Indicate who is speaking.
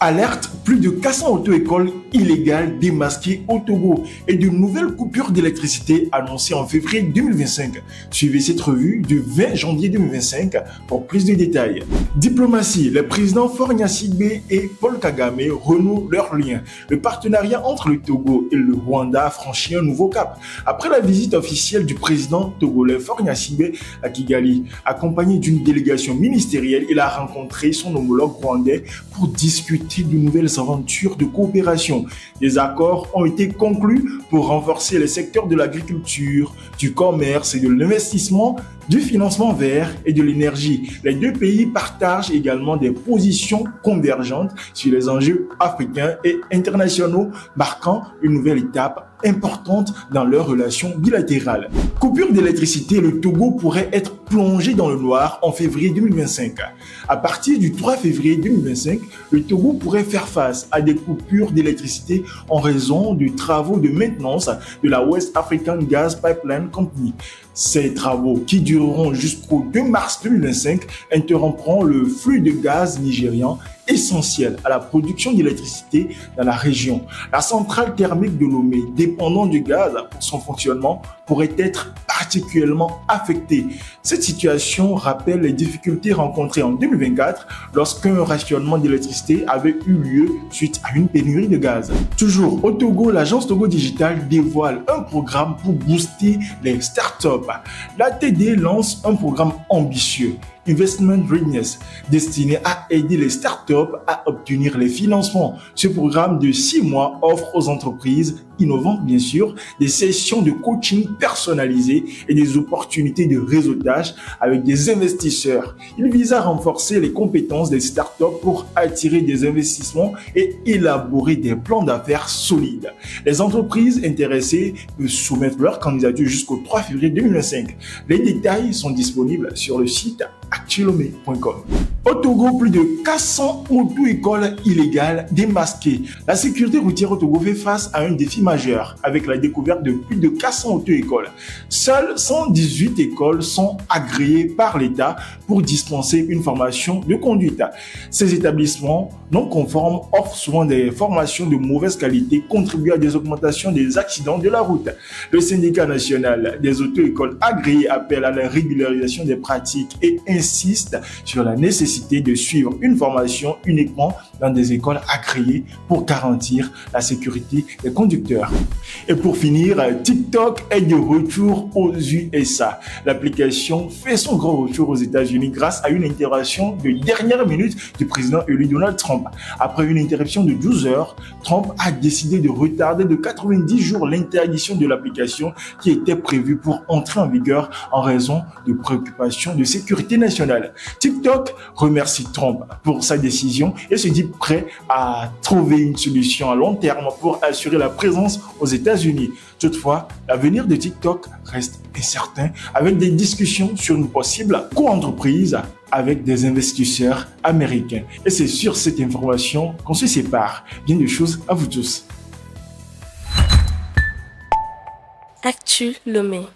Speaker 1: Alerte, plus de 400 auto-écoles illégales démasquées au Togo et de nouvelles coupures d'électricité annoncées en février 2025. Suivez cette revue du 20 janvier 2025 pour plus de détails. Diplomatie, les présidents Faure Gnassingbé et Paul Kagame renouent leurs liens. Le partenariat entre le Togo et le Rwanda a franchi un nouveau cap. Après la visite officielle du président togolais Faure Gnassingbé à Kigali, accompagné d'une délégation ministérielle, il a rencontré son homologue rwandais pour discuter de nouvelles aventures de coopération. Des accords ont été conclus pour renforcer les secteurs de l'agriculture, du commerce et de l'investissement, du financement vert et de l'énergie. Les deux pays partagent également des positions convergentes sur les enjeux africains et internationaux, marquant une nouvelle étape importante dans leurs relations bilatérales. Coupure d'électricité, le Togo pourrait être plongé dans le noir en février 2025. À partir du 3 février 2025, le Togo pourrait faire face à des coupures d'électricité en raison de travaux de maintenance de la West African Gas Pipeline Company. Ces travaux, qui dureront jusqu'au 2 mars 2025, interrompront le flux de gaz nigérian essentiel à la production d'électricité dans la région. La centrale thermique de Lomé, dépendant du gaz pour son fonctionnement, pourrait être particulièrement affectée. Cette situation rappelle les difficultés rencontrées en 2024 lorsqu'un rationnement d'électricité avait eu lieu suite à une pénurie de gaz. Toujours au Togo, l'agence Togo Digital dévoile un programme pour booster les startups. L'ATD lance un programme ambitieux, Investment Readiness, destiné à aider les startups à obtenir les financements. Ce programme de 6 mois offre aux entreprises innovantes, bien sûr, des sessions de coaching personnalisées et des opportunités de réseautage avec des investisseurs. Il vise à renforcer les compétences des startups pour attirer des investissements et élaborer des plans d'affaires solides. Les entreprises intéressées peuvent soumettre leur candidature jusqu'au 3 février 2025. Les détails sont disponibles sur le site actuellomé.com. Au Togo, plus de 400 auto-écoles illégales démasquées. La sécurité routière au Togo fait face à un défi majeur avec la découverte de plus de 400 auto-écoles. Seules 118 écoles sont agréées par l'État pour dispenser une formation de conduite. Ces établissements non conformes offrent souvent des formations de mauvaise qualité, contribuant à des augmentations des accidents de la route. Le syndicat national des auto-écoles agréées appelle à la régularisation des pratiques et insiste sur la nécessité de suivre une formation uniquement dans des écoles agréées pour garantir la sécurité des conducteurs. Et pour finir, TikTok est de retour aux USA. L'application fait son grand retour aux États-Unis grâce à une intervention de dernière minute du président élu Donald Trump. Après une interruption de 12 heures, Trump a décidé de retarder de 90 jours l'interdiction de l'application qui était prévue pour entrer en vigueur en raison de préoccupations de sécurité nationale. TikTok remercie Trump pour sa décision et se dit prêt à trouver une solution à long terme pour assurer la présence aux États-Unis. Toutefois, l'avenir de TikTok reste incertain avec des discussions sur une possible co-entreprise avec des investisseurs américains. Et c'est sur cette information qu'on se sépare. Bien de choses à vous tous.
Speaker 2: Actu Lomé.